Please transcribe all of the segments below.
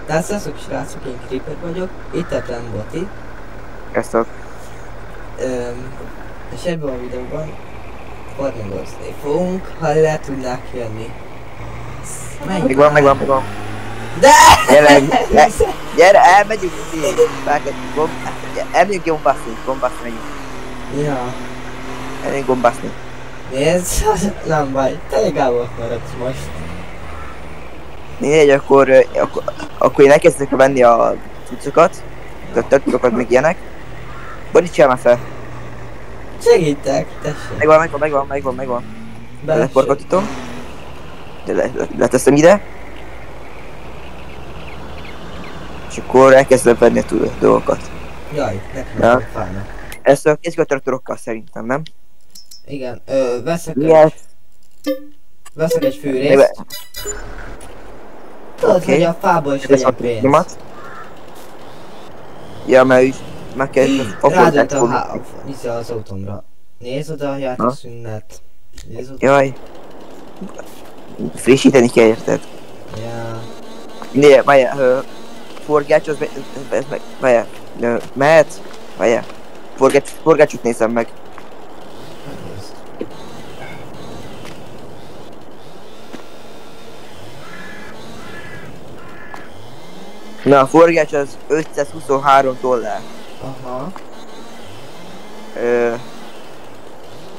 Tehát sziasztok srácok, én Creeper vagyok, itt ebben Boti. Sziasztok. És ebben a videóban farmingozni fogunk, ha le tudnák jönni. Megvan. De! Gyere, elmegyünk ki! Elmegyünk gombászni, megyünk. Ja. Elmegyünk gombászni. Nézd, nem baj, te Gábor maradsz most. Mindegy, akkor én elkezdek venni a cuccokat, a törtökokat, meg ilyenek. Borítsál már fel! Segítek, tessék. Megvan. Belessék. Leforgatítom. Leteszem ide. És akkor elkezdem venni a dolgokat. Jaj, nekem Ja. fájnak. Ezt kezdjük a traktorokkal szerintem, nem? Igen, veszek egy Miért? fűrészt. Tudod, Oké. hogy a fából is Ez legyen a pénz. nyomat. Ja, mert úgy meg kell Rádönt az autómra. Nézd oda a játékszünet. Nézd oda. Jaj. Frissíteni kell, érted? Ja. Né, várjál, forgács az meg, várjál, mehet? Várjál, forgácsot nézem meg. Nézd. Na, a forgács az $523. Aha.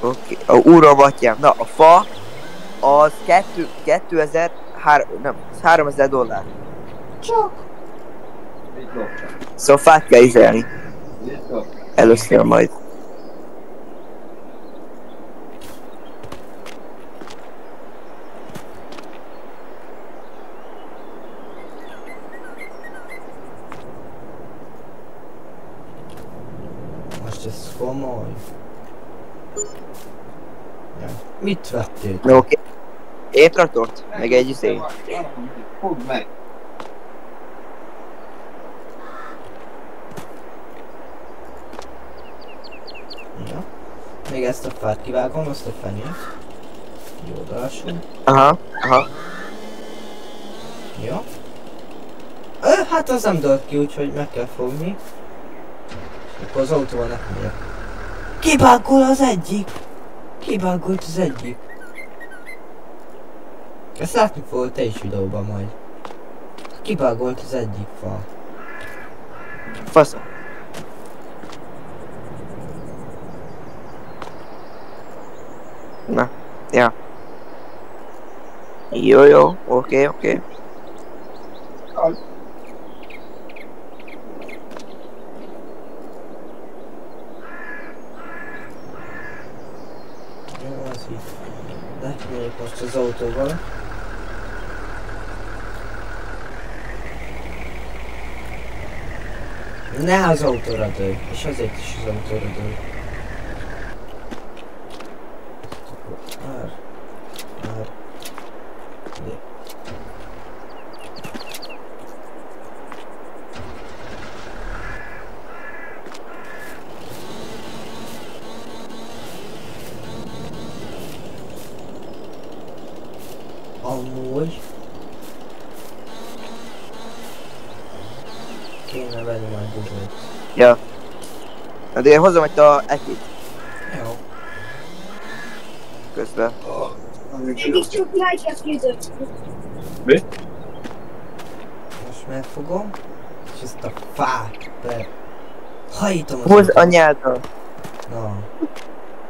Oké, a úrrovatjám. Na, a fa az $3000. Csak. Szóval fát kell izelni. Először majd. Most ez komoly. Ja. Mit vettél? Na, oké. Én traktort, meg egy izé. Fogd meg! Ja. Még ezt a fát kivágom, azt a fenyőt. Jó, odalássunk. Aha. Jó. Hát az nem dölt ki, úgyhogy meg kell fogni. Akkor az autóval nekem megyek. Kibágol az egyik! Kibágolt az egyik. Ezt látni fogod te is videóban majd. Kibágolt az egyik fa. Faszom. Na, ja. Jó, oké. Jó, az így. Megyek most az autóval. Ne az autóra dőj, és azért is az autóra dőj. Már. Amúgy kéne venni majd buzsót. Ja. Na de én hozom itt a ekit Jó. közben. Eddig csak látják időt. Most megfogom, és ezt a fát hajítom az Hozz autót. anyáddal. Na.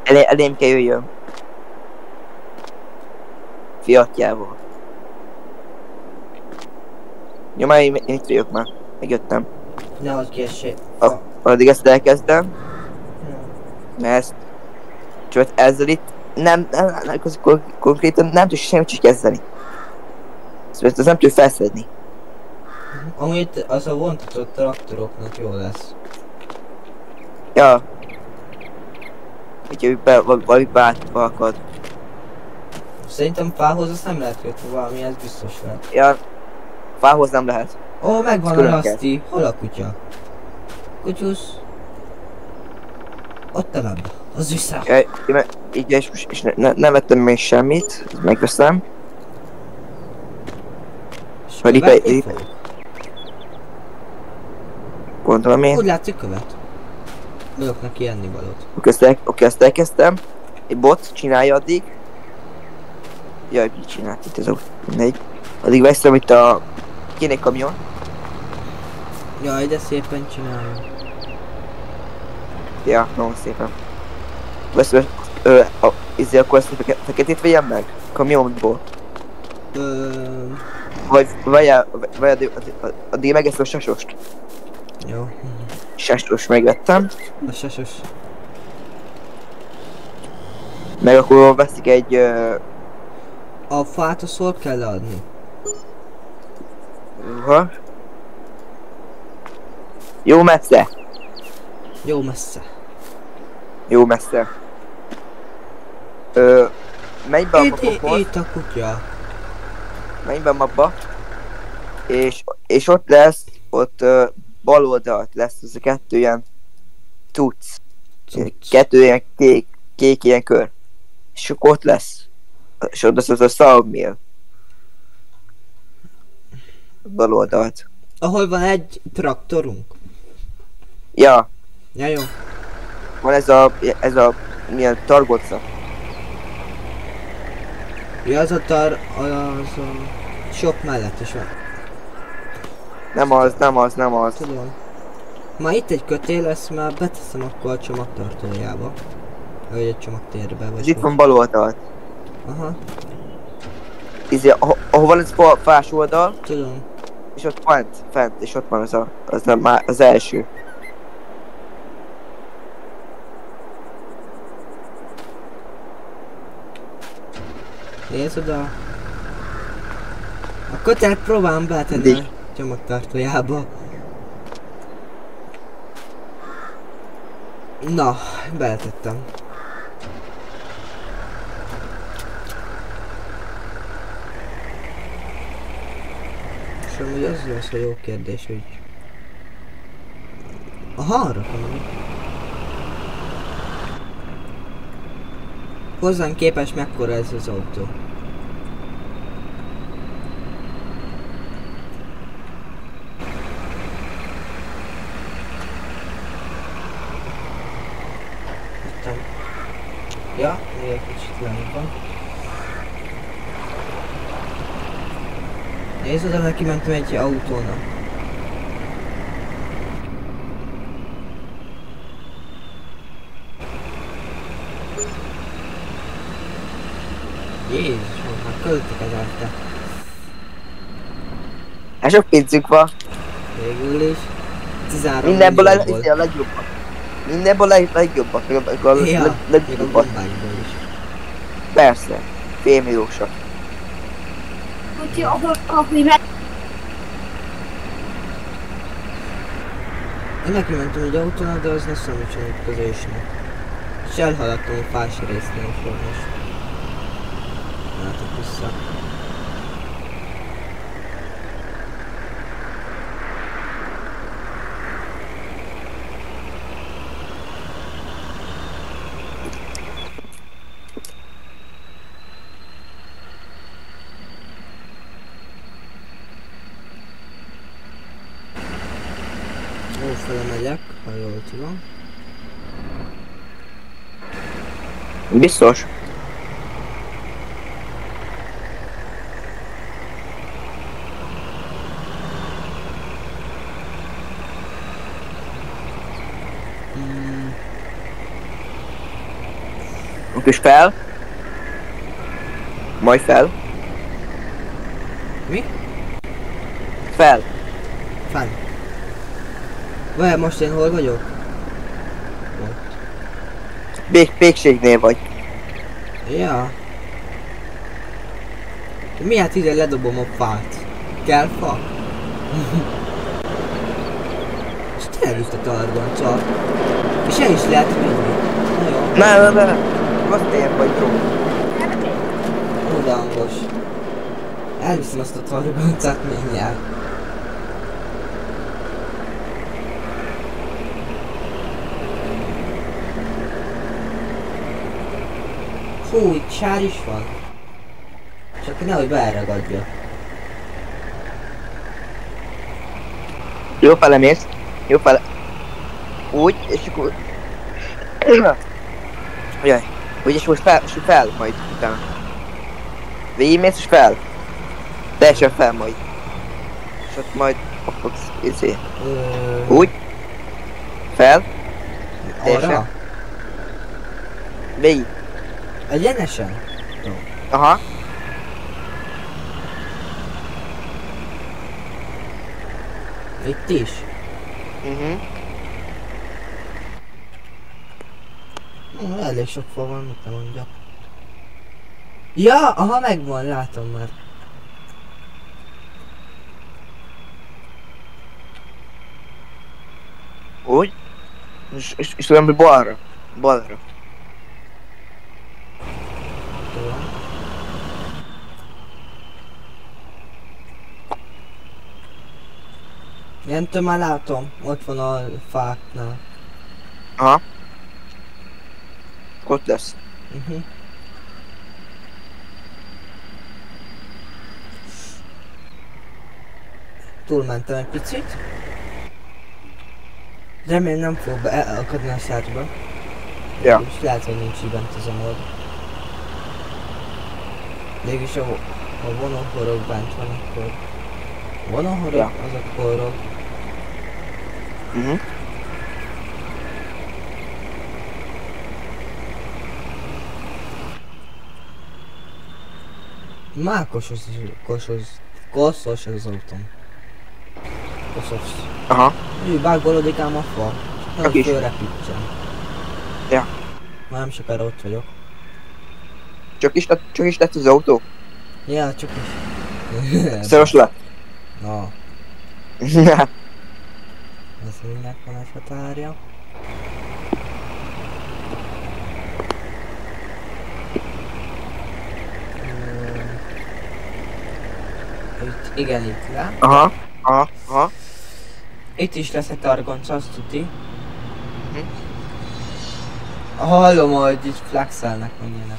Elém kell jöjjön. Fiatjával. Jó, már én itt vagyok már. Megjöttem. Nehogy kiessél. Addig ezt elkezdem. Jó. Mert ezt... Csak ezzel itt nem konkrétan nem tudsz semmit csak kezdeni. Szóval ezt nem tudsz felszedni. Amúgy itt az a vontatott traktoroknak jó lesz. Ja. Úgyhogy valami beakad. Szerintem fához azt nem lehet kötni valami, ez biztos lehet. Ja. Fához nem lehet. Ó, megvan a Külön kell. Rusty. Hol a kutya? Kutyusz. Ott a labda. Az vissza. Ja, így és nem vettem még semmit. Megveszem. És Vagy követni itt- fog? Gondolom én. Úgy látszik követ. Adok neki ennivalót. Oké, azt elkezdtem. Egy bot csinálja addig. Jaj, mit csinált itt ez a mindegy. Addig veszem itt a... Kéne egy kamion. Jaj, de szépen csinálja. Ja, nagyon szépen. Veszem akkor ezt a feketét vegyem meg? Kamionból. Vagy addig megeszem a sasost. Jó. Sasos megvettem. A sasos. Meg akkor veszik egy... A fát azt hol kell adni? Jó messze. Jó messze. Jó messze. Menj be a mapokhoz. Itt a kutya. Menj be a mapba. És ott lesz, ott bal oldalt lesz az a kettő ilyen tudsz. Kettő ilyen kék ilyen kör. És akkor ott lesz. És ott lesz az a sawmill. Bal oldalt. Ahol van egy traktorunk. Ja, Ja, jó. van ez a milyen targóca. Ja, az a shop mellett is van. Nem az. Tudom. Ma itt egy kötél lesz, már beteszem akkor a csomagtartójába. Vagy egy csomagtérbe, vagy... Ez itt van bal oldalt. Aha, Ahol van ez fás oldal, tudom. és ott fent, és ott van az első. Nézd oda. A kötelet próbálom beletenni a csomagtartójába. Na, beletettem. És amúgy az lesz a jó kérdés, hogy... Aha, rakom. Hozzánk képes mekkora ez az autó. Ja, még egy kicsit lejjebb van. Nézd oda, neki mentem egy autónak. Jézus, már költök ezáltal. Hát sok pénzünk van. Végül is. 13 Mindenből a millióból. legjobbak. Mindenből a legjobbak. A Ja, még a legjobbak. bombákból is. Persze. Félmilliósak. Hogyha ahogy meg... Én neki mentem egy autónak, de az ne számítson egy közésnek. És elhaladtam a fás résznél sajnos. Látok vissza. Jó, fele megyek, ha jól tudom. Biztos. És fel. Majd fel. Mi? Fel. Fenn. Vagy most én hol vagyok? Pékségnél vagy. Ja. Miért ide ledobom a fát? Kell fa? És tényleg itt a targonca. És el is lehet vinni. Na jó. Ne. Azt én vagy jó. Oda hangos. Elviszem azt a targoncát mindjárt. Hú, itt sár is van. Csak nehogy beleragadja. Jó fele mész. Jó fel. Úgy, és akkor... Jaj. Úgy, és most fel majd utána. Végigmész és fel. Teljesen fel majd. És ott majd... fogsz izé. Úgy. Fel. Teljesen. Arra? Végig. Egyenesen? Aha. Itt is? Elég sok fa van, mit nem mondjak. Ja, aha, megvan, látom már. Úgy. És tudom, hogy balra. Balra. Tudom. Mentől már látom, ott van a fáknál. Aha. Ott lesz. Túlmentem egy picit. Remélem nem fog beakadni a szárba. Ja. És lehet, hogy nincs így bent az a mód. Mégis ha vonóhorog bent van, akkor... Vonóhorog, Ja. az a horog. Már koszos az autóm. Koszos. Aha. Vágolódik ám a fa. Csak Nem is. fölrepítsem. Ja. Már nem sokára ott vagyok. Csak is lett az autó. Ja, csak is. Szoros lett. Na, ez mindjárt van egy határja. Itt, igen, itt le. Aha. Itt is lesz egy targonc, azt tuti. Hallom, hogy itt flexelnek meg ilyenek.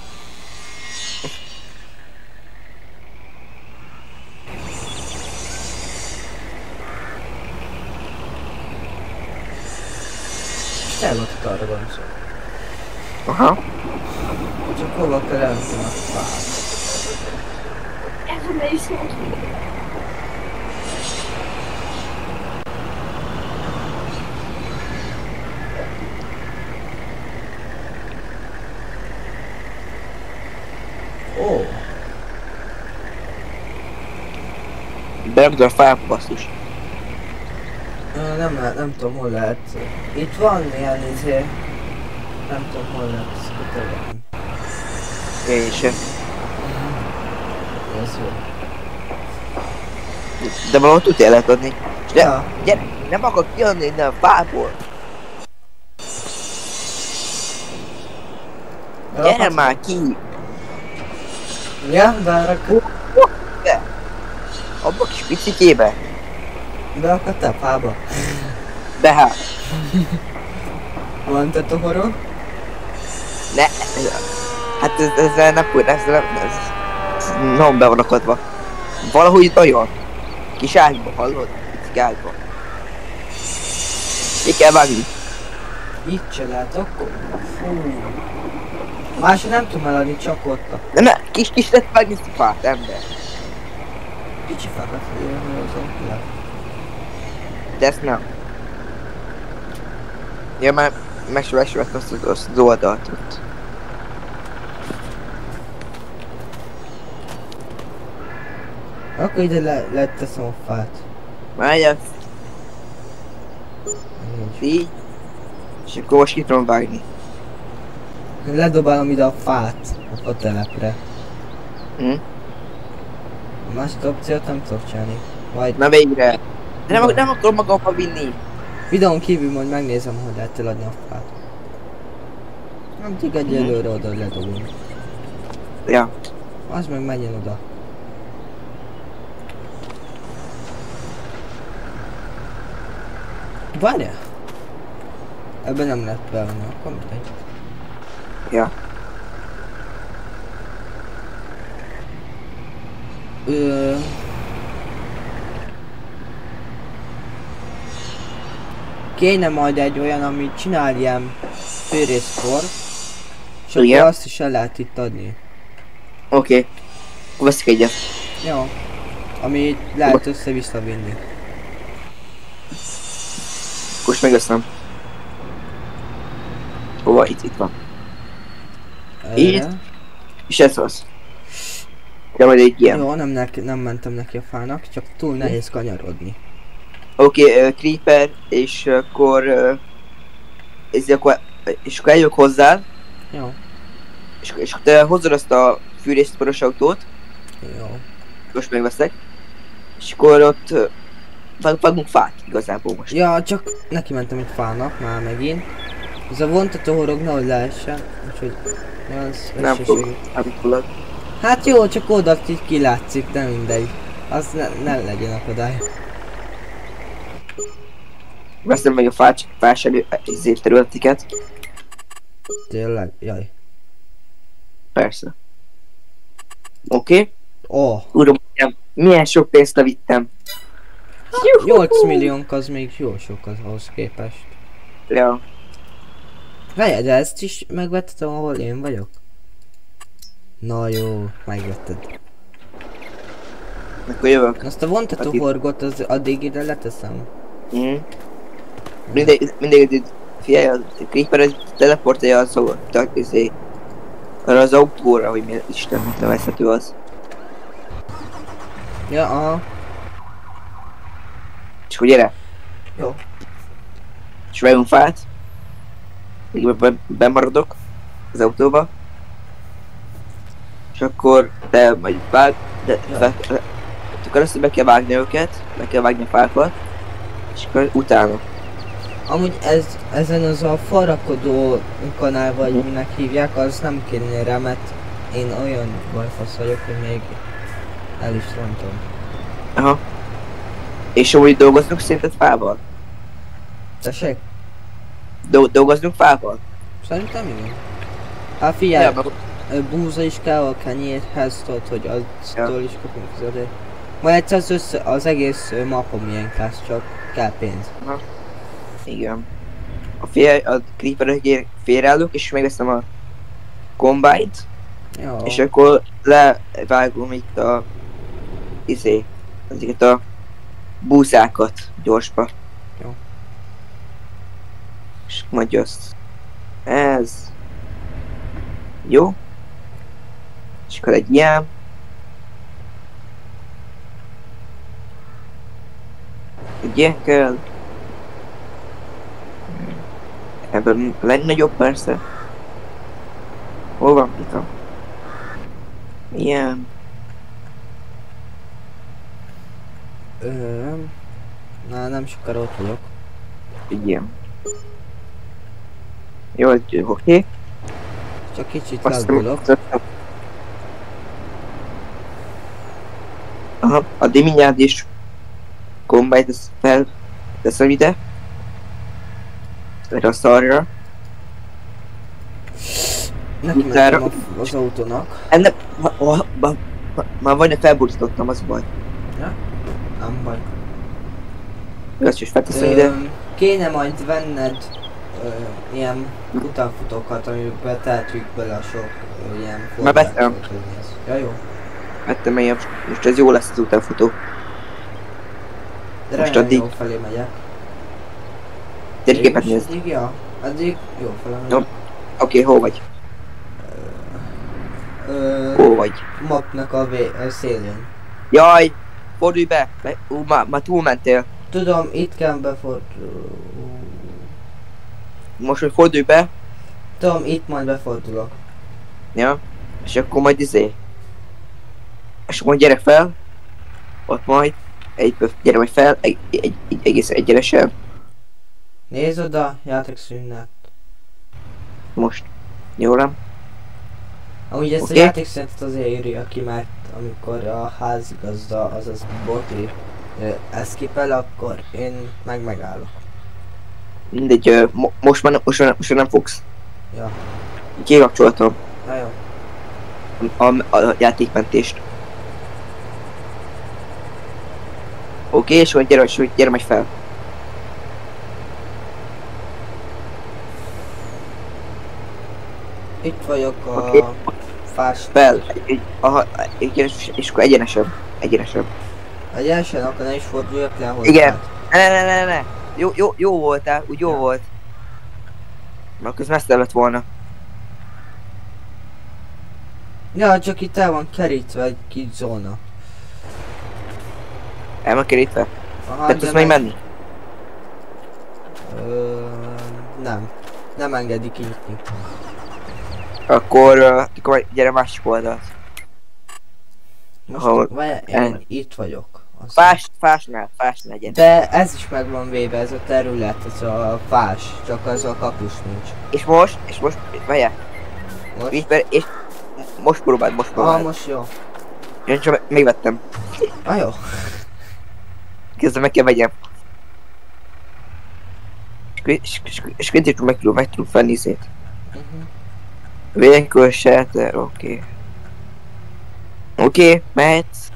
És elgott a targoncot. Aha. Csak hova kell elmenni a fát? Ez a mely szólt. Ó, Berakd a fába, basszus. nem tudom hol lehet. Itt van ilyen izé. Nem tudom hol lehet szkuterben. Én sem. Ez jó. De valahol tudja lehet adni. És Ja. gyere, nem akar kijönni innen a fából. Gyere már ki! Ja, berakad. Be! Abba a kis picikébe. Berakadtál fába? De hát. Van te tohorog? Ne! Hát ezzel nem fújt, ez nagyon be van akadva. Valahogy nagyon. Kis ágyba, hallod? Kis ágyba. Ki kell vágni. Itt se lehet, akkor? Fú. Máshogy nem tudom eladni, csak ott a De ne, kis lehet vágni ezt a fát, ember. kicsi fákat hozom. De ezt nem. Ja, már megsüvett azt az oldalt ott. Akkor ide leteszem a fát. Megyek, Nincs. így. És akkor most ki tudom vágni. Ledobálom ide a fát a telepre. Hm? A másik opciót nem tudok csinálni. Vagy Na végre. De nem akarom magamba vinni. videón kívül majd megnézem, hogy lehet eladni a fát. Nem tudjuk egyelőre oda ledobom. Ja. Az meg menjen oda. Várjál! Ebben nem lehet bevenni, akkor mindegy. Ja. kéne majd egy olyan, amit csinál ilyen fűrészkor, és akkor Igen. azt is el lehet itt adni. Oké. Akkor veszik egyet. Jó. Amit lehet össze-vissza vinni. Most megösszem. Hova? Itt van. Így? Erre. És ez az. De majd egy ilyen. Jó, nem mentem neki a fának, csak túl nehéz kanyarodni. Oké, Creeper, és akkor... és akkor eljövök hozzá, Jó. és akkor te hozzad azt a fűrészporos autót, Jó. most megveszek, és akkor ott vágunk fát igazából most. Ja, csak neki mentem egy fának már megint. Ez a vontató horog nehogy lehessen, úgyhogy... Ja, az Nem se fog, segít. nem fogok. Hát jó, csak oda így kilátszik, de mindegy. Az ne legyen akadály. Veszem meg a fás területiket. Tényleg, jaj. Persze. Oké. Oh, Uram, milyen sok pénzt levittem. 8 milliónk az még jó sok az ahhoz képest. Ja. Várjál, de ezt is megvetted, ahol én vagyok? Na jó, megvetted. Akkor jövök. Azt a vontató horgot az addig ide leteszem. Mindegy, figyelj, a Creeper ez teleportálja arra az autóra, hogy milyen Isten nevezhető az. Ja, aha. És akkor gyere. Jó. És vágunk fát. Még bemaradok az autóba. És akkor te majd vág, akkor azt be kell vágni őket, be kell vágni a fákat. És akkor utána. Amúgy ezen az a falrakodó kanál, vagy minek hívják, az nem kéne rá, mert én olyan bajfasz vagyok, hogy még el is rontom. Aha. És amúgy dolgoznunk szerinted fával? Tessék? Dolgoznunk fával? Szerintem igen. Hát figyelj, búza is kell a kenyérhez, tudod, hogy aztól is kapunk fizetést. Majd egyszer az egész mapom milyen lesz, csak kell pénz. Igen. A Creeper-ök félreállok, és megveszem a Combine-t, Jó. és akkor levágom itt a ezeket a búzákat gyorsba. Jó. És majd azt. Ez. Jó. És akkor egy ilyen. Egy ilyen kell. Ebben a legnagyobb persze. Hol van itt a... Ilyen. Nem sokára ott vagyok. Egy ilyen. Jó, oké. Csak kicsit Azt laggolok. Aha, a Diminyád is Combine-t ezt felteszem ide. Erre a szarra. Neki mentem az autónak. Ennek... Már majdnem felbuzdítottam, az baj. Nem baj. Ezt is felteszem ide. Kéne majd venned ilyen utánfutókat, amiben tehetjük bele a sok ilyen Már vettem. Ja, jó. Vettem ilyen, most ez jó lesz az utánfutó. De Most remélem addig- jó felé megyek. Térképet Végülis nézd. addig, ja. Addig jó felé Jó. megyek. Oké, hol vagy? Hol vagy? Mapnak a szélén. Jaj! Fordulj be! Már túlmentél. Tudom, itt kell befordulni. Most, hogy fordulj be. Tudom, itt majd befordulok. Ja. És akkor majd és akkor gyere fel. Ott majd. Gyere majd fel. Egész egyenesen. Nézd oda, játékszünet. Most. Jó nem? Amúgy ezt Oké. a játékszünetet azért írja ki, mert amikor a házigazda, azaz Boti eszkipel, akkor én megállok. Mindegy, most már nem fogsz. Ja, Kikapcsoltam na jó. a játékmentést. Oké, és hogy gyere majd fel. Itt vagyok a Oké. fás. Fel. És akkor egyenesen. Egyenesen, akkor ne is forduljak le hozzá. Igen. Ne. Jó voltál, úgy jó volt. Mert közben messze lett volna. Ja, csak itt el van kerítve egy kis zóna. El van kerítve? Aha, Te tudsz még menni? Nem. Nem engedik kinyitni. Akkor gyere másik oldalt. Most Ahol- én itt vagyok. Aztán- Fásnál gyere. De ez is meg van véve, ez a terület, ez a fás, csak az a kapus nincs. És most, várjál. Most? És most próbáld. Most jó. Én csak megvettem. Jó. Közben meg kell vegyem. És könnyű meg tudom venni szét. Vénkör shelter, oké. Oké, mehetsz.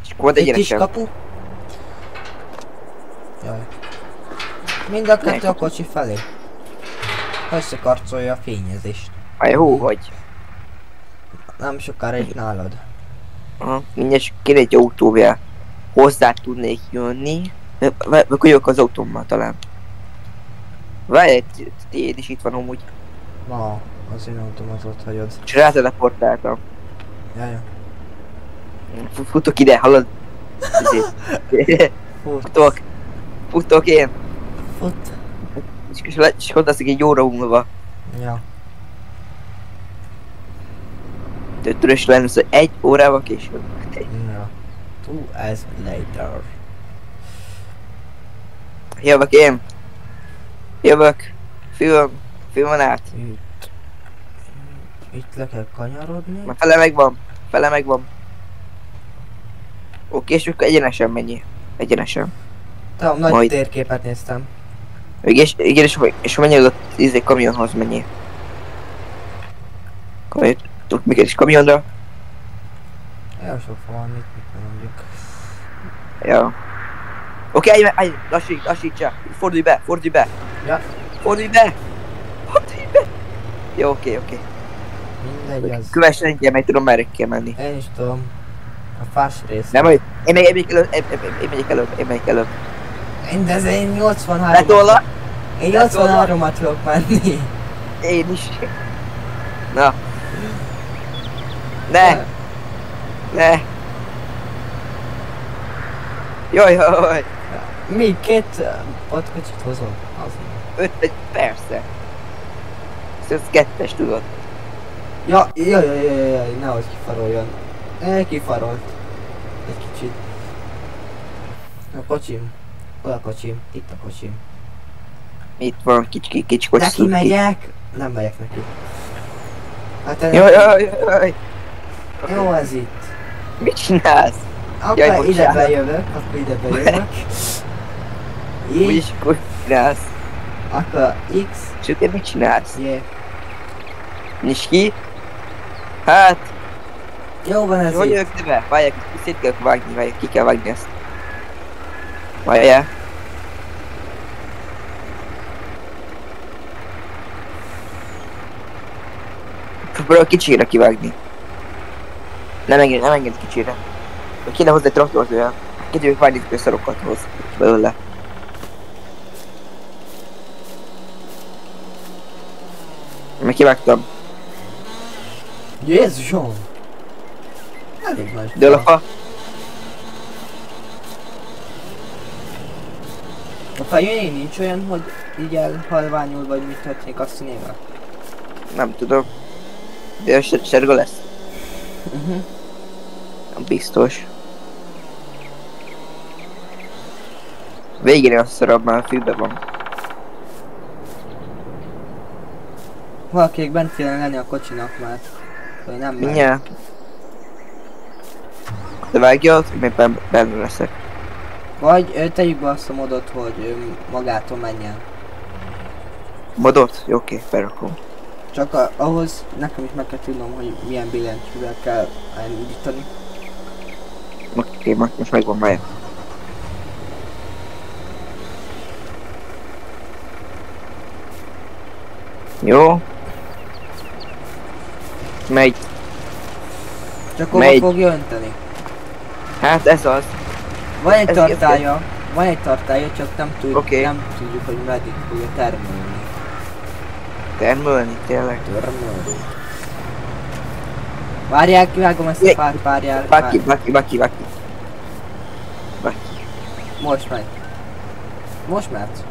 És akkor Egy kis egyenesen. kapu. Jaj. Mind a kettő a kocsi felé. Összekarcolja a fényezést. Aj, hú, vagy. Nem sokára itt nálad. Aha, mindjárt kéne egy autóval. Hozzá tudnék jönni. Akkor jövök az autómmal talán. Várj, tiéd is itt van amúgy. Ma, az én autómat ott hagyod. És ráteleportáltam. Jaj. Futok ide, hallod? Fut. Futok én. Fut. És ott leszek egy óra múlva. Ja. Törös lenni, szóval egy órával később. Ja. 2 hours later. Jövök én. Jövök. Filmen át. Itt le kell kanyarodni. Már fele megvan. Oké, és akkor egyenesen menjél. Egyenesen. Te nagy Majd. térképet néztem. Igen, és menjél oda kamionhoz menjél. Tudok még is kamionra. Jó sok van itt, mit mondjuk. Ja. Oké, állj, lassítsál. Fordulj be. Ja. Fordulj be. Jó, oké. Mindegy az. Kövess engem, meg tudom merre kell menni. Én is tudom. A fás rész. Nem, hogy én megyek előbb. Én 83. Letolla? Én 83-at tudok menni. Én is. Na. Ne. Jaj. Mi? 2 kocsit hozom? Az. 5, persze. Ez 2-es tudod. Ja, nehogy kifaroljon. Kifarolt. Egy kicsit. A kocsim. Hol a kocsim? Itt a kocsim. Itt van kicsi kocsi. Neki megyek? Nem megyek neki. Hát Jaj. jó ez itt. Mit csinálsz? Akkor Jaj, ide bocsánat. bejövök. Így. Úgyis hogy csinálsz? Akkor X. És te mit csinálsz? Yeah. Nyisd ki. Hát, Jó van ez hogy itt. jövök be? Várják, szét kell vágni, ki kell vágni ezt. Várjál. Próbálok kicsire kivágni. Nem enged kicsire. Kéne hozzá egy traktort olyan. Kezdjük vágni a szarokat hoz belőle. Meg kivágtam. Jézusom! Elég nagy. Dől a fa. A fején nincs olyan, hogy így elhalványul, vagy mit történik a színével? Nem tudom. De sárga lesz. Nem biztos. Végén azt szarabb, már a fűbe van. Valakinek bent kéne lenni a kocsinak, mert hogy nem megy. Mindjárt. De vágjad, hogy még benne leszek. Vagy tegyük be azt a modot, hogy magától menjen. Modot? Jó, oké, berakom. Csak ahhoz nekem is meg kell tudnom, hogy milyen billentyűvel kell elindítani. Oké, most megvan már. Jó. Megy. Csak hova Megy. fogja önteni? Hát ez az. Van egy Ez tartálya. Van egy tartálya, csak nem, Oké. nem tudjuk, hogy meddig fogja termelni. Termölni, tényleg. Termelni. Várják, kivágom ezt a Jé. fát, várják. Baki. Most megy. Most mehet.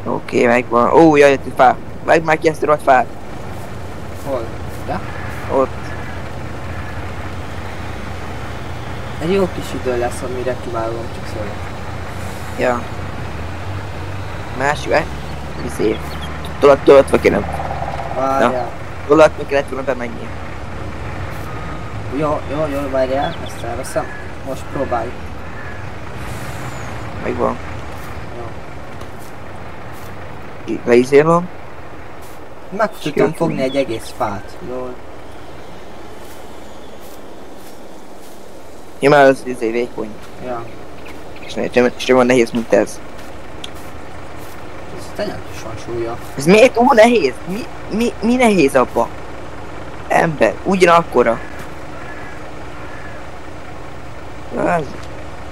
Oké, megvan. Ó, jaj, jött egy fá. Vágj már ki ezt a rohadt fát. Hol? De? Ott. Egy jó kis idő lesz, amire kivágom, csak szólok. Ja. Másik, izé. Tolatva kéne. Várjál. Tolatva kellett volna bemenni. Jó, várjál, ezt elveszem. Most próbáljuk. Megvan. Jó. Leizélom. Meg tudtam fogni egy egész fát. Jól. Ja, már az izé vékony. Ja. És nem van nehéz, mint ez. Ez tényleg is van súlya. Ez miért túl nehéz? Mi nehéz abba? Ember, ugyanakkora. Az.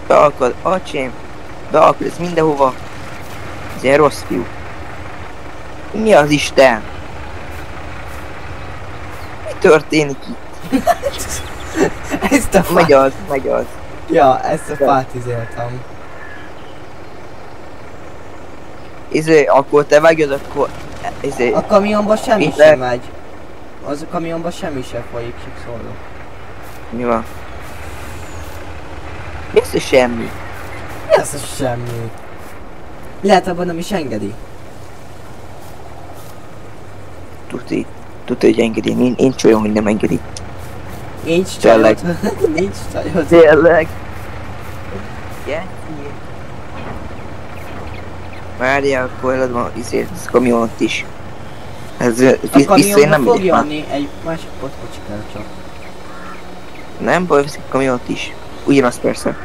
Beakad, acsém. Beakad, ez mindenhova. Ez ilyen rossz fiú. Mi az Isten? Mi történik itt? Ezt a Megy fát. az. Ja, ezt a fát izéltem. Izé, akkor te vágjad, akkor... Izé, A kamionba semmi Ide. sem megy. Az a kamionba semmi sem folyik, csak szólok. mi van? Mi az, hogy semmi? Mi az a semmi? Lehet abban nem is engedi. Tuti, hogy engedi. Nincs olyan, hogy nem engedi. Nincs Tényleg. csajod. Nincs csajod. Tényleg? Igen? Várjál, akkor eladom izé, ez kamiont is. Ez A vissza én kamionba nem fog megyek már. jönni egy másik potkocsi kell csak. Nem baj, viszik a kamiont is. Ugyanaz persze.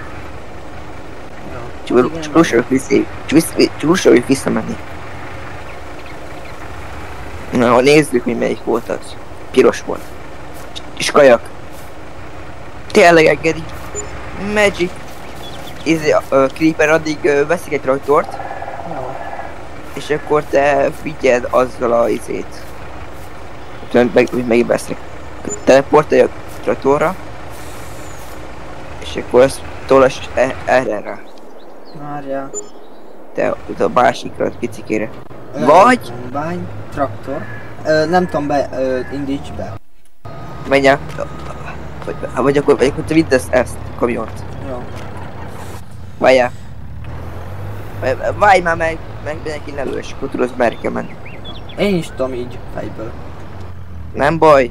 Ja. Igen, Csak lussoljuk visszamenni. Na, nézzük, hogy melyik volt az. Piros volt. És kajak. Tényleg engedi. Magic. Izé, a Creeper addig veszik egy traktort, Jó. és akkor te figyeld azzal a izét. Megint vesznek. Teleportálj a traktorra, és akkor ezt tolasd erre rá. Várjál. Te a másikra, a picikére. Vagy- Kombány, traktor. Nem tudom indíts be. Menj el. Vagy akkor te vidd ezt a kamiont. Jó. Várjál. Várj már meg mindenki elő, és akkor tudod, merre kell menni. Én is tudom így fejből. Nem baj,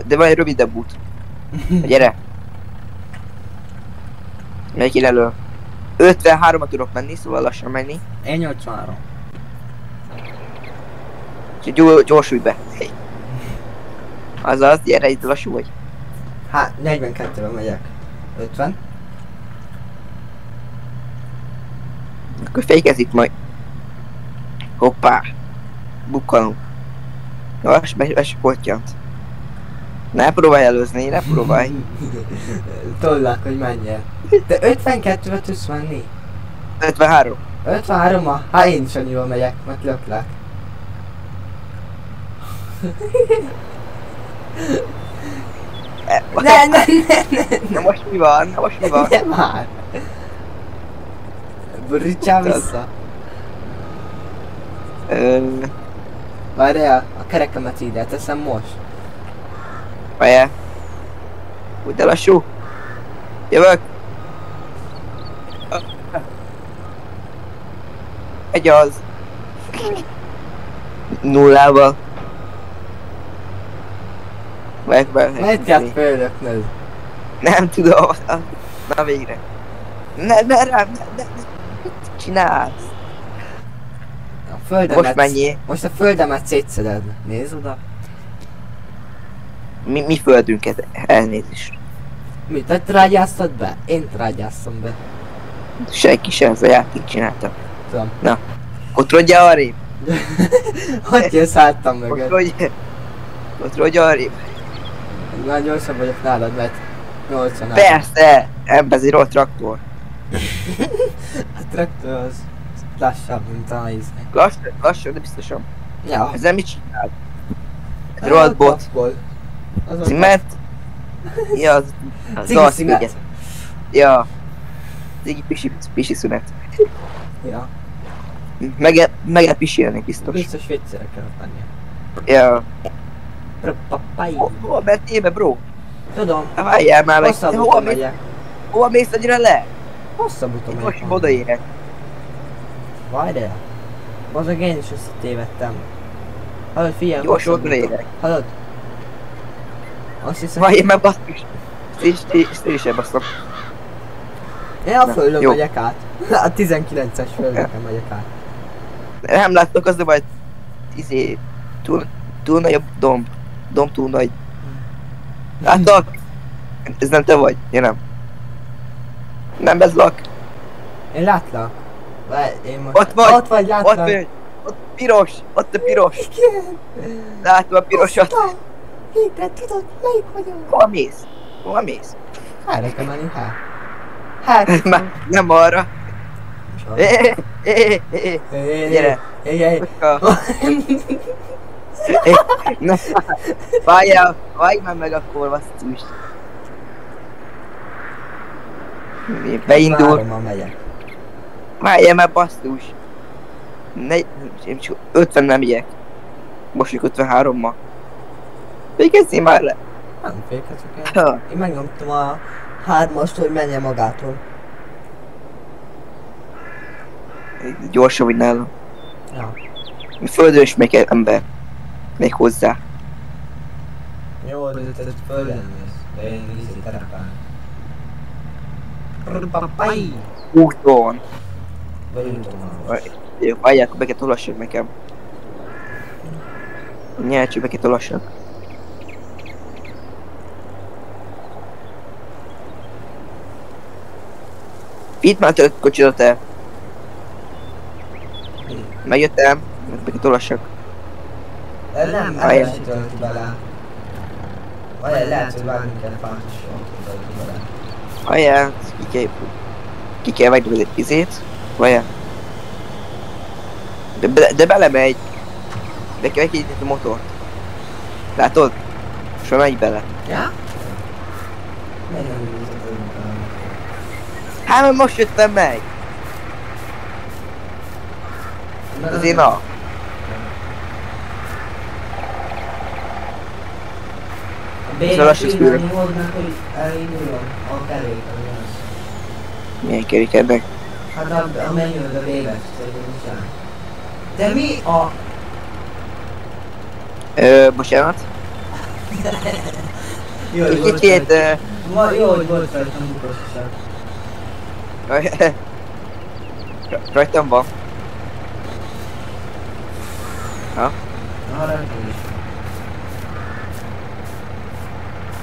de van egy rövidebb út. Gyere! Mindenki elő. 53-at tudok menni, szóval lassan menni. Én 83. Úgyhogy gyorsulj be. Azaz, gyere, itt lassú vagy. Hát, 42-ben megyek. 50. Akkor fékezik majd. Hoppá! Bukkanunk. Lass, be pottyant. Ne próbálj előzni, ne próbálj. Tollak, hogy menjél. De 52-be tudsz menni? 53. 53-ma? Hát én is annyival megyek, mert löklek. Ne. Na most mi van? Na most mi van? Nem már. Burítsál vissza. Várjál, a kerekemet ide teszem most. Várjál. Úgy de lassú. Jövök. Egy az. Nullával. Miért kell fölöknöd? Nem tudom. Na végre. Ne rám, ne. Mit csinálsz? A földemet, Most mennyi? Most a földemet szétszeded. Nézd oda. Mi földünket, elnézést. Mit? Te trágyáztad be? Én trágyáztam be. Senki sem, ez a játék csinálta. Tudom. Ott rodja arrébb. Hogy jössz álltam mögött? Ott rodja arrébb. Már gyorsabb vagyok nálad, mert 80 áll. Persze! Ebben ez egy rohadt traktor. A traktor az lassabb, mint a izé. Lassan, de biztosan. Ja. Ezzel mit csinál? Egy rohadt bot. Pappol. Az a Ciment? Ja, az Cigi az szünet. véget. Ja. Cigi pisi szünet. Ja. Meg pisilni biztos. Biztos viccére kell mennie. Ja. Papai. Hol mentél be, bro? Tudom. Várjál már meg. Hosszabb Hova úton mész? megyek. Hova mész annyira le? Hosszabb úton Itt megyek. most odaérek. Várjál. Bazeg, én is összetévedtem. Hallod, figyelj, Gyors hosszabb oda úton. érek. Hallod? Azt hiszem... Várjál már basszus. Én sem baszom. Én a Na, földön jó. megyek át. A 19-es földöken megyek át. Nem láttok, az de majd túl nagyobb domb. Domb túl nagy. Láttok? Ez nem te vagy? Ja nem. Nem bezlak. Én látlak. Én most... Ott vagy. Ott vagy, látlak. Ott vagy. Ott piros. Ott a piros. Igen. Látom a pirosat. Végre tudod, melyik vagyok? Hova mész? Hova mész? Hárra kell menni, hát. Nem arra. Gyere. Éjjjj. Várjál már meg akkor, basszus. Beindul. Várommal megyek. Várjál már, basszus. Én csak 50 nem megyek. Most csak 53-mal. Végezzél már le. Nem fékezek el. Én megnyomtam a 3-ast, hogy menjen magától. Gyorsabb, hogy nálam. Ja. Földön is még ember. Még hozzá. Jó, de te földön mész. De én ízi terepán. Papai. Úton. Vagy úton. Várjál, akkor be kell tolassak nekem. Nyelj, csak be kell tolassak. Vidd már a kocsidat el. Megjöttem, be kell tolassak. Nem, Várjál. nem tölti bele. Vagy lehet, hogy várni kell pártosan, tölti bele. Várjál, ki kell megdobni egy izét. Várjál. De belemegy. Be kell megnyitni a motort. Látod? És már megy bele. Ja? Nagyon jó. Hát mert most jöttem meg. Azért na. Bélet pillanatnyi módnak, hogy elinduljon a kerék, ami az. Milyen kérik ennek? Hát a mennyőd a bélet, szerintem nincsen. De mi a... Bocsánat. Jó, hogy volt Kicsit, rajta- Jó, hogy volt rajtam bukósiság. rajtam van. Na, rajtam is.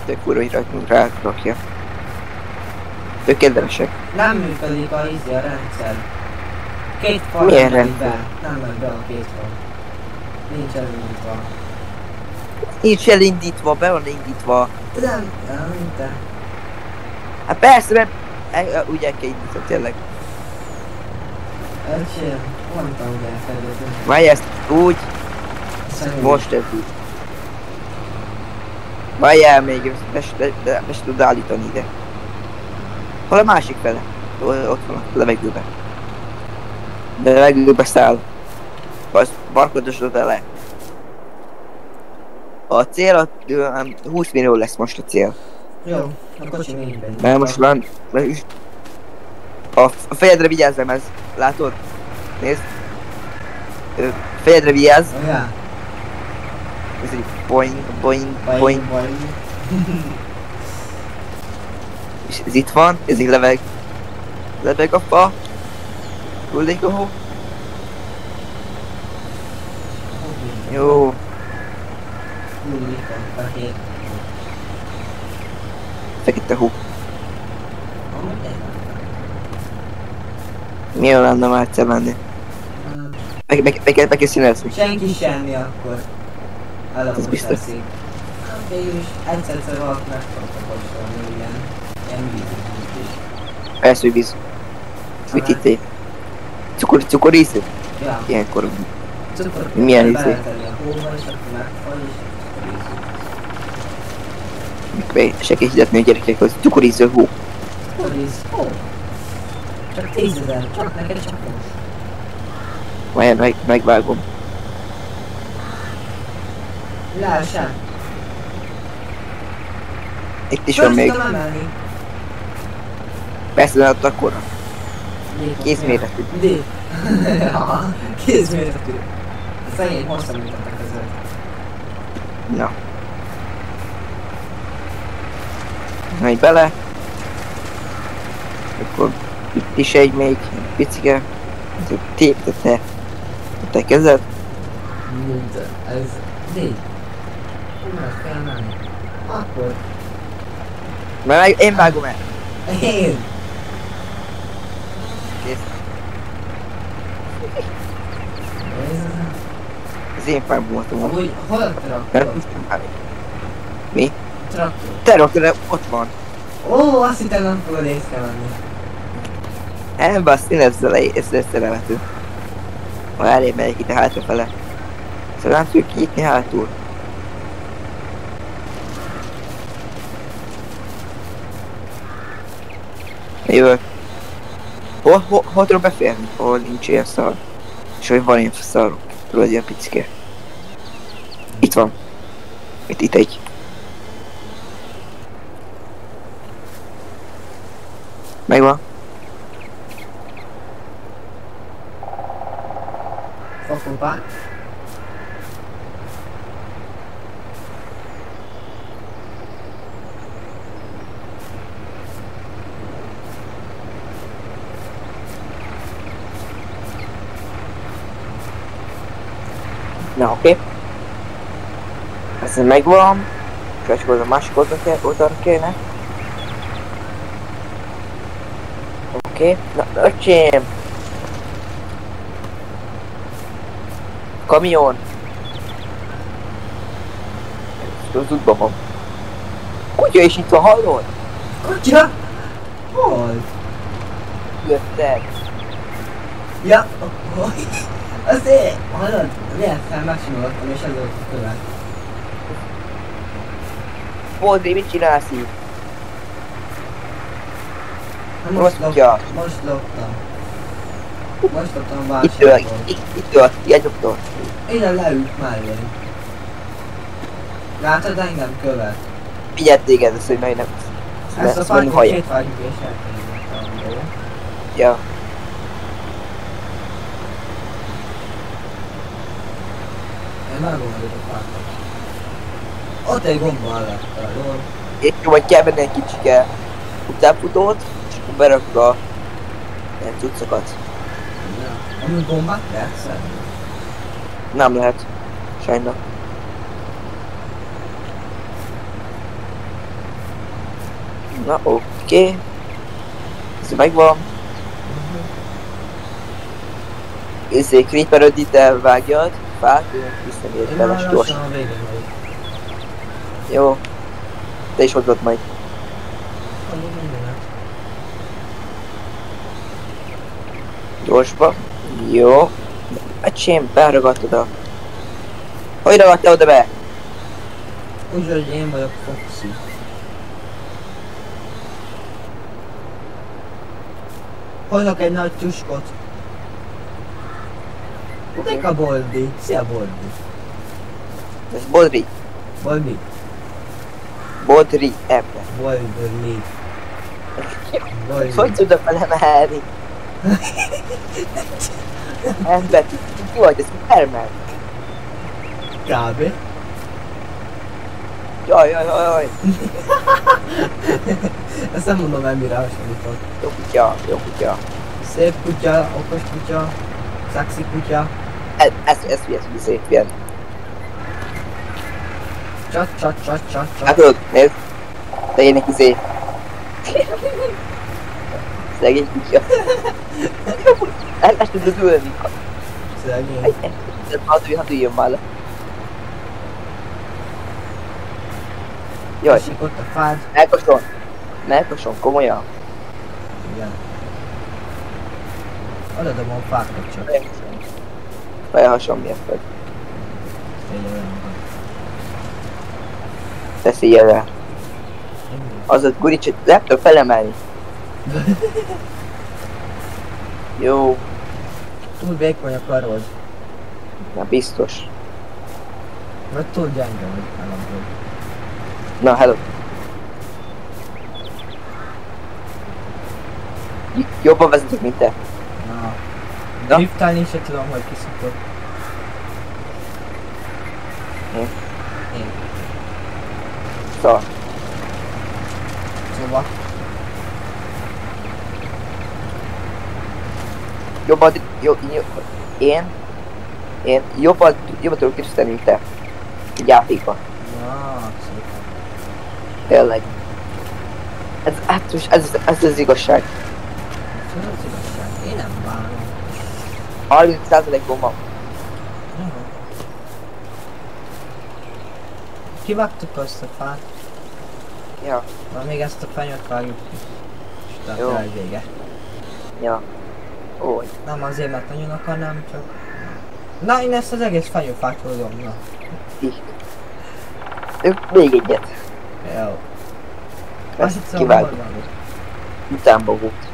Tök kurva, hogy rajtunk rárakja. Tök kedvesek. Nem működik a izé, a rendszer. Két fal Milyen nem megy rendszer? be. Nem megy be a két fal. Nincs elindítva. Nincs elindítva, be van indítva. Nem, te. Hát persze, mert úgy el kell indítani tényleg. Öcsém, mondtam, hogy elfelejtettem. Várj ezt úgy, most ez úgy. Várjál még, be se tud állítani ide. Hol a másik fele? Ott van a levegőben. De a levegőbe száll. Az barkodosod le. A cél a 20 millió lesz most a cél. Jó, a kocsi nincs benne. Mert most van... A fejedre vigyázzam ez. Látod? Nézd. Fejedre vigyázz. Ja. Ez egy boing, boing, boing. És ez itt van, ez így leveg. Leveg a fa. Hullik a hó. Jó. Hullik a fehér. Fekete hó. Milyen lenne már egyszer menni? Meg kell színezni. Senki semmi akkor. Ez biztos. Teszik. Végül is egyszer alatt megtartok hasonló ilyen vízit is. Persze, hogy víz. Mit ittél? Cukorízű? Ja. Ilyenkor. Cukor Milyen ízű? beletenni a hóba, és akkor megfagy, és cukorízű. Segíts hitetni a gyerekekhez. Cukorízű hó. Cukoríz, hó. Csak 10 000, csak neked csak most. Majd megvágom. Lehessen. Itt is van még. Tudom emelni. Persze, de ott akkora. Kézméretű. Dé. Ja, kézméretű. Szegény hosszan, mint a kezed. Na. Majd bele. Akkor itt is egy még picike. Tépte te kezed. Mint ez. Dé. Honnan kell menni? Akkor. Mert én vágom el. Én. Kész. Ez Az én fám voltam. amúgy hol a traktor? Mi? Traktor. Traktor, ott van. Ó, azt hittem nem fogod észrevenni. Elbasz, én ezzel összerevető. Ha elég megyek itt hátrafele. Szóval nem tudjuk kinyitni hátul. Jövök. Hol tudom beférni? Hol nincs ilyen szar. És hogy van ilyen szar. Tudod, ilyen picike. Itt van. Itt egy. Megvan. Fakopák. Na, oké. Ez megvan. És akkor a másik oldalra kéne. Oké. Na, öcsém! Kamion! Ez az útban van. Kutya is itt van, hallod? Kutya? Hol? Jöttek. Ja, azért, hallod, véletlen megsimolottam és ez volt a követ. Boldri, mit csinálsz itt? Na, Rossz kutya. Most loptam a Itt ül, válságból. itt ül, jegyoktor. Ide leült mellé. Látod, engem követ. Figyeld téged, ezt, hogy majd nem... Ezt a Ezt mondom, fájtot hallja. két fájtot és elkezdődtem, jó? Ja. Én megoldod a fájtot. Ott egy gomba alatta, jól? És majd kell benne egy kicsike utánfutót, és akkor berakd a ilyen cuccokat. Ja. Amúgy gombát lehet szedni? Nem lehet. Sajnos. Na oké. Ez megvan. Ezé creeperöd itt elvágjad. Fát, visszamér Én bele már gyors. lassan a végén vagyok. Jó. Te is hozzad majd. Annyi mindenet. Gyorsba. Jó. Öcsém, beragadt oda. Hogy ragadtál oda be? Úgy, hogy én vagyok Foxy. Hozok egy nagy tuskot. Mik a Boldi? Szia Boldi. Ez Bodri. Boldi. Bodri ember. Boldi. Boldi. Hogy tudok felemelni? Ember, ki vagy, ez Herman. Kb. Jaj. Ezt nem mondom el, mire hasonlított. Jó kutya. Szép kutya, okos kutya, szexi kutya. Ez szép ilyen. Csat. Hát tudod, nézd. Te ének Szegény kutya. El tudod ülni. Szegény. Hát üljön már le. Jaj. Tessék, ott a fád. Melkoson. Melkoson, komolyan. Igen. Oda dobom fákat csak. Felhasom miért vagy. Tényleg olyan van. Teszi jele. Az a guricsit nem tudom felemelni. Jó. Túl vékony a karod. Na biztos. Vagy túl gyenge vagy alapból. Na, hello. Jobban vezetek, mint te. Na. Na? Driftálni se tudom, hogy kiszokott. Én. Én. Szar. Szóval. Jobban, én jobban tudok driftolni, mint te. Egy játékban. Na, szépen. Tényleg. Ez az igazság. Ez az igazság. Én nem bánom. 30%-on van. Jó. Kivágtuk azt a fát. Ja, Na még ezt a fenyőt vágjuk ki. És utána Jó. tényleg vége. ja. Ó, Nem azért, mert nagyon akarnám, csak... Na, én ezt az egész fenyőfát hozom, na. így. Még egyet. Jó. Azt Ezt hiszem, kivágjuk. hol van? Utánba volt.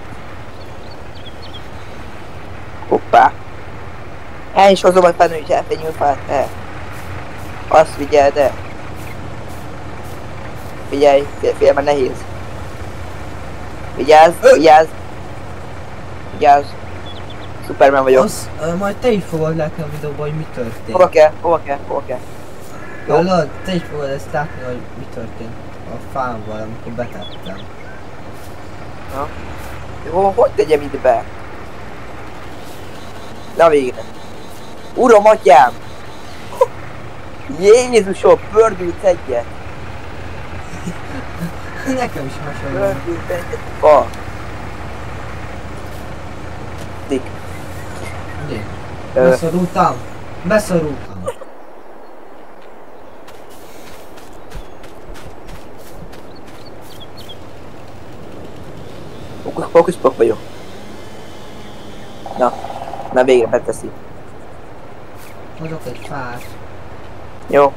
Hoppá. El is hozom a fenyőfát, el. Azt vigyeld el. Figyelj, figyelj, már nehéz. Vigyázz, vigyázz. Vigyázz. Superman vagyok. Az, majd te is fogod látni a videóban, hogy mi történt. Hova kell, hova kell, hova kell. Jó. Hallod? Te is fogod ezt látni, hogy mi történt a fával, amikor betettem. Hogy tegyem ide be? Na végre. Uram, atyám! Jézusom, pördült egyet! Nekem is hasonló. Pördült egyet. Fa. Dick. Ugye? Ö. Beszorultam. Beszorultam. Fókuszpok vagyok. Na végre beteszi. Hozok egy fát. Jó.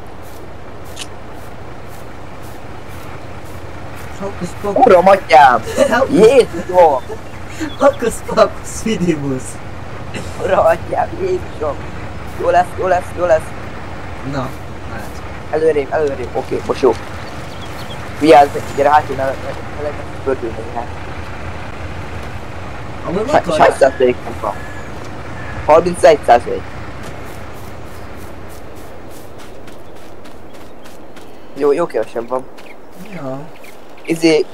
Hokus pokus. Uram, atyám! Jézusom! Hokus pokus fidibus. Uram, atyám, Jézusom! Jó lesz, jó lesz, jó lesz. Na, hát. Előrébb, oké, most jó. Vigyázz, gyere hátul, ne legyen pördülni, hát. Amúgy motor... 100% van. 31%. Jó kevesebb van. Ja.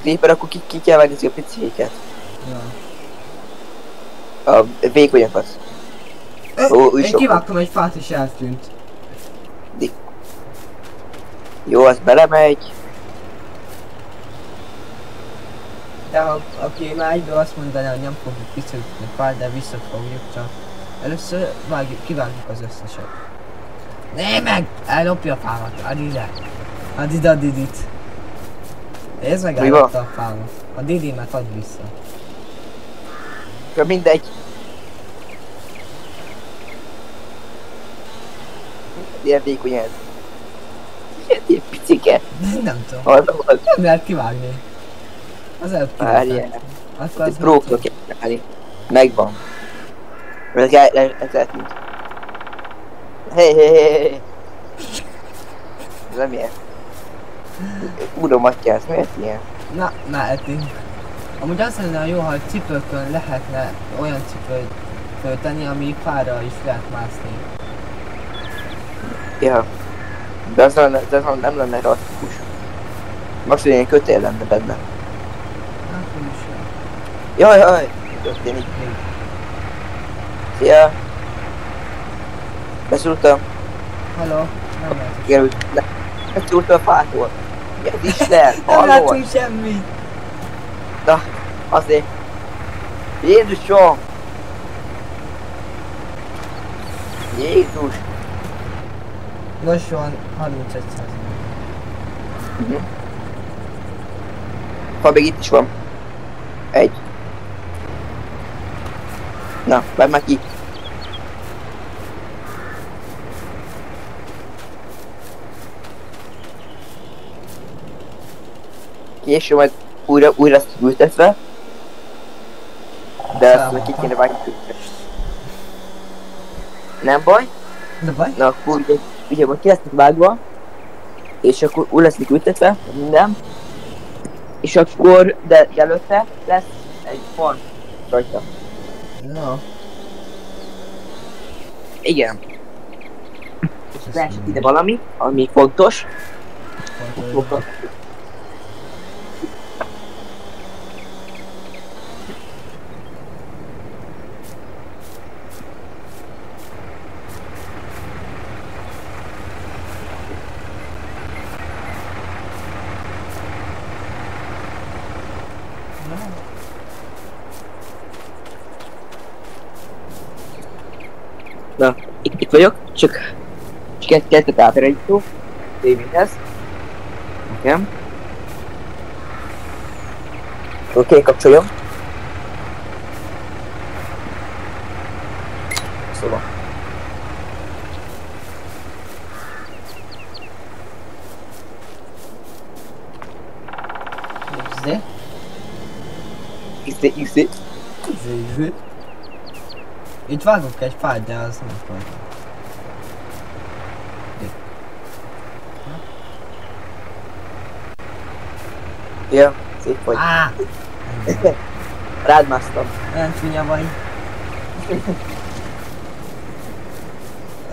Creeper, akkor ki kell vágni a picéket. Ja. A vékonyakat. Ó, Én sok. kivágtam egy fát és eltűnt. Jó, az belemegy. De ha aki már egyből azt mondaná, hogy nem fogjuk kiszűrni fát, de visszafogjuk csak. Először kivágjuk az összeset. Né meg! Ellopja a fámat, add ide! Add ide a Didit. Nézd meg, Mi van? ellopta a fámat. A Didimet add vissza. Mindegy. Ilyen vékony ez. Ilyen picike. Nem tudom. Az. Nem lehet kivágni. Az előbb kivágtam. Várjál. Akkor az Próknak kell csinálni. Megvan. Ez eltűnt. Hé. Ez nem ilyen. Uram, atyám, ez miért ilyen? Na Eti. Amúgy az lenne jó, ha cipőkön lehetne olyan cipőt föltenni, ami fára is lehet mászni. Ja. De az nem lenne rastikus. Most ilyen kötél lenne benne. Hát is jó. Jaj, mi történik? Szia! Beszúrtam, Halló? Nem lehet. került. Beszúrtam a fától. Ez Isten, Nem halló! látunk semmit! Na, azért. Jézusom! Jézus! Most van 31%. Fa még itt is van. Egy. Na, vedd már ki. Később majd újra ezt ültetve. De ezt meg ki kéne vágni. Nem baj. De baj? Na akkor ugye majd ki lesznek vágva. És akkor úgy lesznek ültetve, minden. És akkor, de előtte lesz egy farm rajta. No. Igen. És lesz ide valami, ami fontos. Na, itt vagyok, csak kezdett átirányító tévéhez. Igen. Oké, kapcsoljon. Szóval. Izé. Itt vágok egy fát, de az nem fog. Ja, szép vagy. Rád másztam. Olyan csúnya vagy.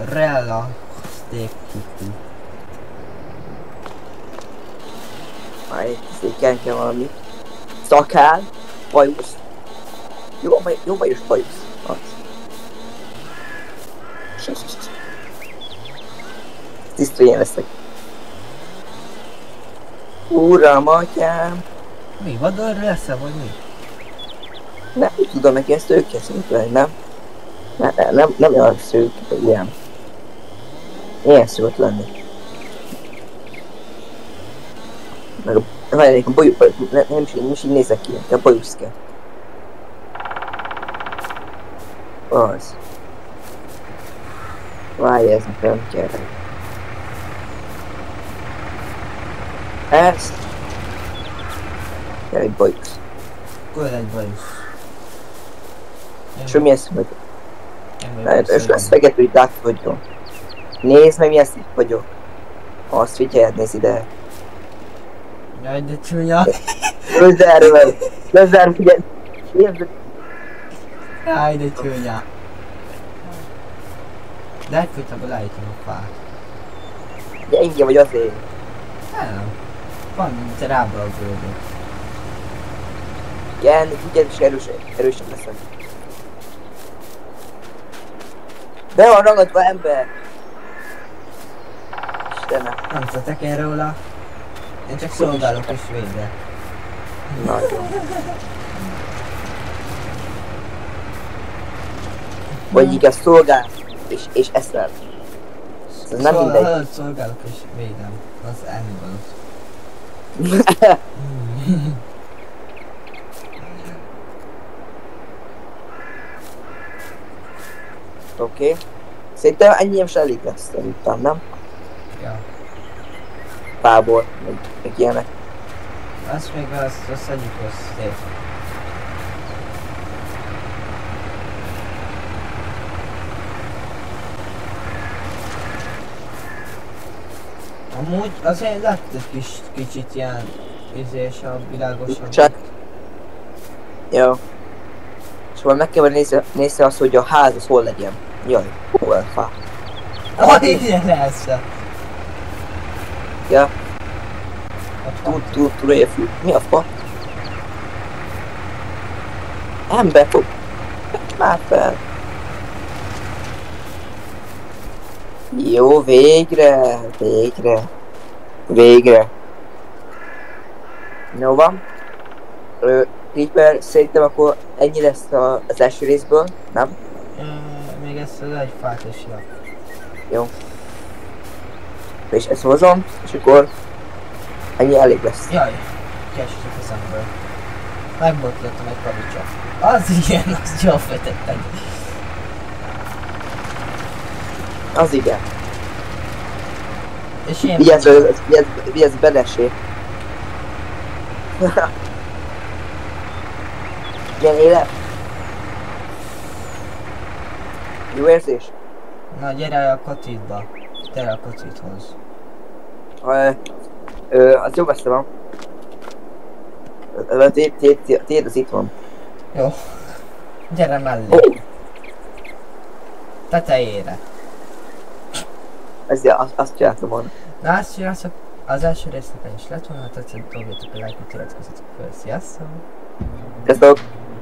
Rella steak kitty. Majd széken valami. Szakál, bajusz. Jó bajusz, bajusz. Az. Tiszta ilyen leszek. Uram, atyám! Mi, vadonra lesz-e, vagy mi? Nem tudom, neki ezt ők kezdünk le, nem? Nem olyan szők, ilyen. Ilyen szőt lenni. Meg a bajusz, nem is így nézek ki, de a bajusz kell. Az. Várj, ez nekem kell. Ezt. Kell egy bajusz. Akkor egy bajusz. És mi ezt vagy? És lesz fegető, hogy látszódjon. Nézd meg, milyen szép vagyok. Azt figyeld, nézd ide. Jaj, de csúnya. Közelről, figyelj. Jaj, de csúnya. De egyfolytában leállítom a fát. Gyenge vagy azért. Nem. Van, mint rába a bőrök. Igen, figyelj, és erősebb leszek. Be van ragadva ember! Istenem. Nem tettek én róla. Én csak szolgálok és védek. Nagyon. Vagy igaz, szolgál és eszel. Ez nem mindegy. Szolgálok és védem. Az elmúlott. Oké. Szerintem ennyi is elég lesz, szerintem, nem? Ja. Fából, meg ilyenek. Azt még azt szedjük össze. Amúgy azért lett egy kicsit ilyen izésabb, világosabb. Csak. Jó. És majd meg kell nézni azt, hogy a ház az hol legyen. Jaj, hol a fá. Igen, lesz. Ja. Túl mi a fa? Ember fog. Már fel. Jó, végre. Jó van. Creeper, szerintem akkor ennyi lesz az első részből, nem? Még ezt az egy fát is jó. Jó. És ezt hozom, és akkor ennyi elég lesz. Jaj. kiesik a szemből. Megbotlottam egy kavicsa. Az igen, azt jól vetetted. Az igen. És ilyen... Vigyázz belesé. Milyen élet? Jó érzés? Na gyere a kocitba. Gyere a kocithoz. Az jó messze van. Tiéd az itt van. Jó. Gyere mellé. Oh. Tetejére. Azt csináltam volna. Na azt csinálsz, az első résznek is lett volna, ha tetszett, dobjatok a lájkot, iratkozzatok fel. Sziasztok! Sziasztok!